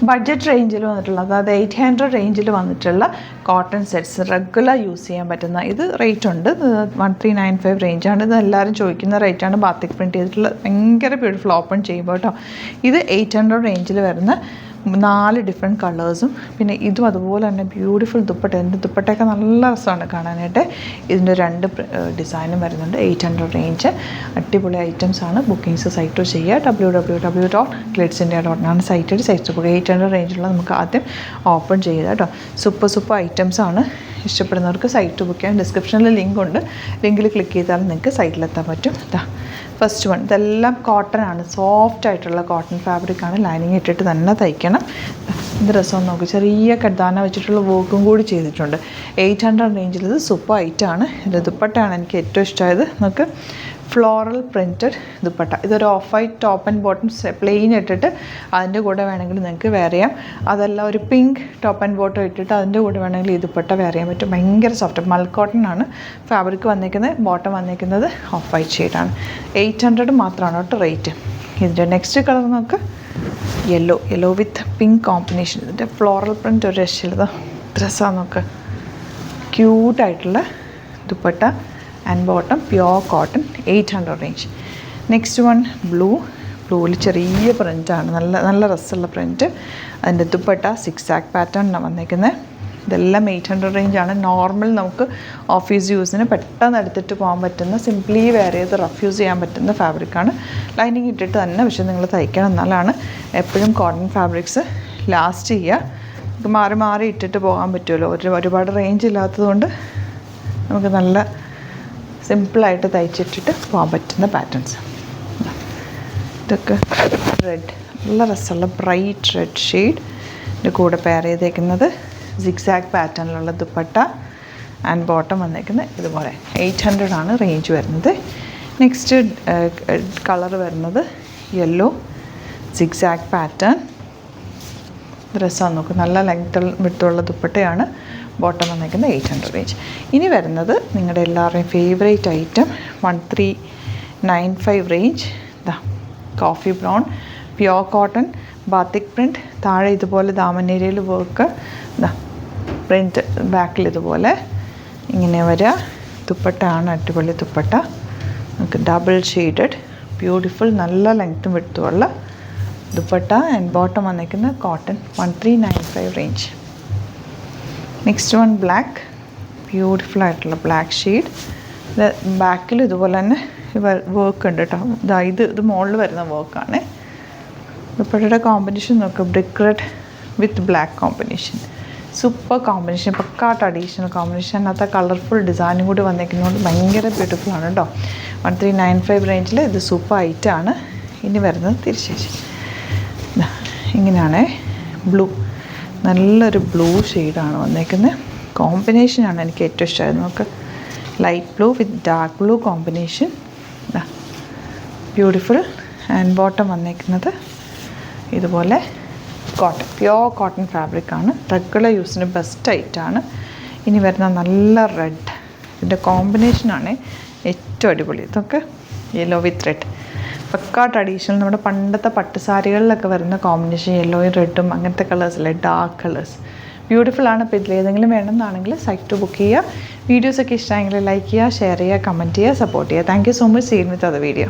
Budget റേഞ്ചിൽ വന്നിട്ടുള്ള അതായത് 800 റേഞ്ചിൽ വന്നിട്ടുള്ള കോട്ടൺ സെറ്റ്സ് റെഗുലർ യൂസ് ചെയ്യാൻ പറ്റുന്ന ഇത് റേറ്റ് ഉണ്ട്. 1395 റേഞ്ചാണ്. ഇത് എല്ലാവരും ചോദിക്കുന്ന റേറ്റാണ്. ബാത്തിക് പ്രിൻറ്റ് ചെയ്തിട്ടുള്ള ഭയങ്കര ബ്യൂട്ടിഫുൾ ഓപ്പൺ ചെയ്യുമ്പോൾ കേട്ടോ. ഇത് 800 റേഞ്ചിൽ വരുന്ന 4 ഡിഫറെൻറ്റ് കളേഴ്സും പിന്നെ ഇതും അതുപോലെ തന്നെ ബ്യൂട്ടിഫുൾ ദുപ്പട്ട. എൻ്റെ ദുപ്പട്ടയൊക്കെ നല്ല രസമാണ് കാണാനായിട്ട്. ഇതിൻ്റെ 2 ഡിസൈനും വരുന്നുണ്ട്. 800 റേഞ്ച് അടിപൊളി ഐറ്റംസാണ്. ബുക്കിങ്സ് സൈറ്റ് ചെയ്യുക. www.glitzindia.com site book. 800 റേഞ്ചിലുള്ള നമുക്ക് ആദ്യം ഓപ്പൺ ചെയ്യുക കേട്ടോ. സൂപ്പർ ഐറ്റംസാണ്. ഇഷ്ടപ്പെടുന്നവർക്ക് സൈറ്റ് ബുക്ക് ചെയ്യാം. ഡിസ്ക്രിപ്ഷനിൽ ലിങ്ക് ഉണ്ട്. ലിങ്കിൽ ക്ലിക്ക് ചെയ്താൽ നിങ്ങൾക്ക് സൈറ്റിലെത്താൻ പറ്റും. ഫസ്റ്റ് വൺ ഇതെല്ലാം കോട്ടൺ ആണ്. സോഫ്റ്റ് ആയിട്ടുള്ള കോട്ടൺ ഫാബ്രിക്കാണ്. ലൈനിങ് ഇട്ടിട്ട് തന്നെ തയ്ക്കണം. ഇത് രസം നോക്കി ചെറിയ കഡ്ദാന വെച്ചിട്ടുള്ള വർക്കും കൂടി ചെയ്തിട്ടുണ്ട്. 800 റേഞ്ചിൽ ഇത് സൂപ്പർ ഐറ്റമാണ്. ഇത് ദുപ്പട്ടയാണ് എനിക്ക് ഏറ്റവും ഇഷ്ടമായത്. നമുക്ക് ഫ്ലോറൽ പ്രിൻറ്റഡ് ദുപ്പട്ട. ഇതൊരു off white top and bottom plain ഇട്ടിട്ട് അതിൻ്റെ കൂടെ വേണമെങ്കിൽ നിങ്ങൾക്ക് വെയർ ചെയ്യാം. അതല്ല ഒരു പിങ്ക് ടോപ്പ് ആൻഡ് ബോട്ടം ഇട്ടിട്ട് അതിൻ്റെ കൂടെ വേണമെങ്കിൽ ഈ ദുപ്പട്ട വെയർ ചെയ്യാൻ പറ്റും. ഭയങ്കര സോഫ്റ്റ് മൽ കോട്ടൺ ആണ് ഫാബ്രിക് വന്നിരിക്കുന്നത്. ബോട്ടം വന്നിരിക്കുന്നത് ഓഫ് വൈറ്റ് ഷെയ്ഡാണ്. 800 മാത്രമാണ് കേട്ടോ റേറ്റ്. ഇതിൻ്റെ നെക്സ്റ്റ് കളർ നമുക്ക് യെല്ലോ വിത്ത് പിങ്ക് കോമ്പിനേഷൻ. ഇതിൻ്റെ ഫ്ലോറൽ പ്രിൻറ്റ് ഒരു രക്ഷയില്ല. ഡ്രസ്സാണ് നോക്ക്. ക്യൂട്ടായിട്ടുള്ള dupatta and bottom pure cotton. 800 range. Next one ബ്ലൂവിൽ ചെറിയ പ്രിൻ്റാണ്. നല്ല രസമുള്ള പ്രിൻറ്റ്. അതിൻ്റെ ദുപ്പട്ട 6 പാറ്റേണിനാണ് വന്നിരിക്കുന്നത്. ഇതെല്ലാം 800 റേഞ്ചാണ്. നോർമൽ നമുക്ക് ഓഫീസ് യൂസിന് പെട്ടെന്ന് എടുത്തിട്ട് പോകാൻ പറ്റുന്ന സിംപ്ലി വെയർ ചെയ്ത് റഫ് യൂസ് ചെയ്യാൻ പറ്റുന്ന ഫാബ്രിക്കാണ്. ലൈനിങ് ഇട്ടിട്ട് തന്നെ പക്ഷേ നിങ്ങൾ തയ്ക്കണം. എന്നാലാണ് എപ്പോഴും കോട്ടൺ ഫാബ്രിക്സ് ലാസ്റ്റ് ചെയ്യുക. നമുക്ക് മാറി ഇട്ടിട്ട് പോകാൻ പറ്റുമല്ലോ. ഒരുപാട് റേഞ്ച് ഇല്ലാത്തതുകൊണ്ട് നമുക്ക് നല്ല സിമ്പിളായിട്ട് തയ്ച്ചിട്ടിട്ട് പോകാൻ പറ്റുന്ന പാറ്റേൺസ്. ഇതൊക്കെ നല്ല രസമുള്ള ബ്രൈറ്റ് റെഡ് ഷെയ്ഡ്. ഇതിൻ്റെ കൂടെ പെയർ ചെയ്തേക്കുന്നത് സിഗ്സാഗ് പാറ്റേണിലുള്ള ദുപ്പട്ട ആൻഡ് ബോട്ടം വന്നേക്കുന്നത് ഇതുപോലെ. 800 ആണ് റേഞ്ച് വരുന്നത്. നെക്സ്റ്റ് കളർ വരുന്നത് യെല്ലോ സിഗ്സാഗ് പാറ്റേൺ. ഡ്രസ്സാണ് നോക്കും. നല്ല വിട്ടുള്ള ദുപ്പട്ടയാണ്. ബോട്ടം വന്നിരിക്കുന്നത് 800 റേഞ്ച്. ഇനി വരുന്നത് നിങ്ങളുടെ എല്ലാവരുടെയും favourite item 1395 range. Coffee brown pure cotton batik print. താഴെ ഇതുപോലെ ദാമനേരിയയിൽ വർക്ക്. പ്രിൻറ്റ് ബാക്കിൽ ഇതുപോലെ ഇങ്ങനെ വരിക. ദുപ്പട്ടയാണ് അടിപൊളി ദുപ്പട്ട. നമുക്ക് ഡബിൾ ഷെയ്ഡഡ് ബ്യൂട്ടിഫുൾ നല്ല ലെങ്ത്തും വിട്ടുള്ള ദുപ്പട്ട ആൻഡ് ബോട്ടം വന്നിരിക്കുന്ന cotton. 1395 range. Next one black. Beautiful ആയിട്ടുള്ള ബ്ലാക്ക് ഷെയ്ഡ്. ഇത് ബാക്കിൽ ഇതുപോലെ തന്നെ വർക്ക് ഉണ്ട് കേട്ടോ. ഇത് മുകളിൽ വരുന്ന വർക്കാണ്. ദുപ്പട്ടയുടെ കോമ്പിനേഷൻ നോക്കുക. Brick read with black combination. Super combination. പക്കാ ട്രഡീഷണൽ കോമ്പിനേഷൻ. അതിനകത്ത് കളർഫുൾ ഡിസൈനും കൂടി വന്നിരിക്കുന്നതുകൊണ്ട് ഭയങ്കര ബ്യൂട്ടിഫുൾ ആണ് കേട്ടോ. 1395 റേഞ്ചിൽ ഇത് സൂപ്പർ ഐറ്റമാണ്. ഇനി വരുന്നത് തിരിച്ചേച്ചി ഇങ്ങനെയാണ്. നല്ലൊരു ബ്ലൂ ഷെയ്ഡാണ് വന്നേക്കുന്നത്. കോമ്പിനേഷനാണ് എനിക്ക് ഏറ്റവും ഇഷ്ടമായത്. നമുക്ക് light blue with dark blue combination. Beautiful. And bottom വന്നേക്കുന്നത് ഇതുപോലെ കോട്ടൺ പ്യോർ കോട്ടൺ ഫാബ്രിക്കാണ്. റെഗുലർ യൂസിന് ബെസ്റ്റ് ഐറ്റാണ്. ഇനി വരുന്ന നല്ല റെഡ്. ഇതിൻ്റെ കോമ്പിനേഷനാണ് ഏറ്റവും അടിപൊളി. ഇതൊക്കെ യെല്ലോ വിത്ത് റെഡ്. പക്കാ ട്രഡീഷണൽ നമ്മുടെ പണ്ടത്തെ പട്ടുസാരികളിലൊക്കെ വരുന്ന കോമ്പിനേഷൻ. യെല്ലോയും റെഡും അങ്ങനത്തെ കളേഴ്സിലെ ഡാർക്ക് കളേഴ്സ് ബ്യൂട്ടിഫുൾ ആണ്. ഇപ്പോൾ ഇതിലേതെങ്കിലും വേണമെന്നാണെങ്കിൽ സൈറ്റ് ബുക്ക് ചെയ്യുക. വീഡിയോസൊക്കെ ഇഷ്ടമായെങ്കിൽ ലൈക്ക് ചെയ്യുക, ഷെയർ ചെയ്യുക, കമൻറ്റ് ചെയ്യുക, സപ്പോർട്ട് ചെയ്യുക. Thank you so much. Seen with other video.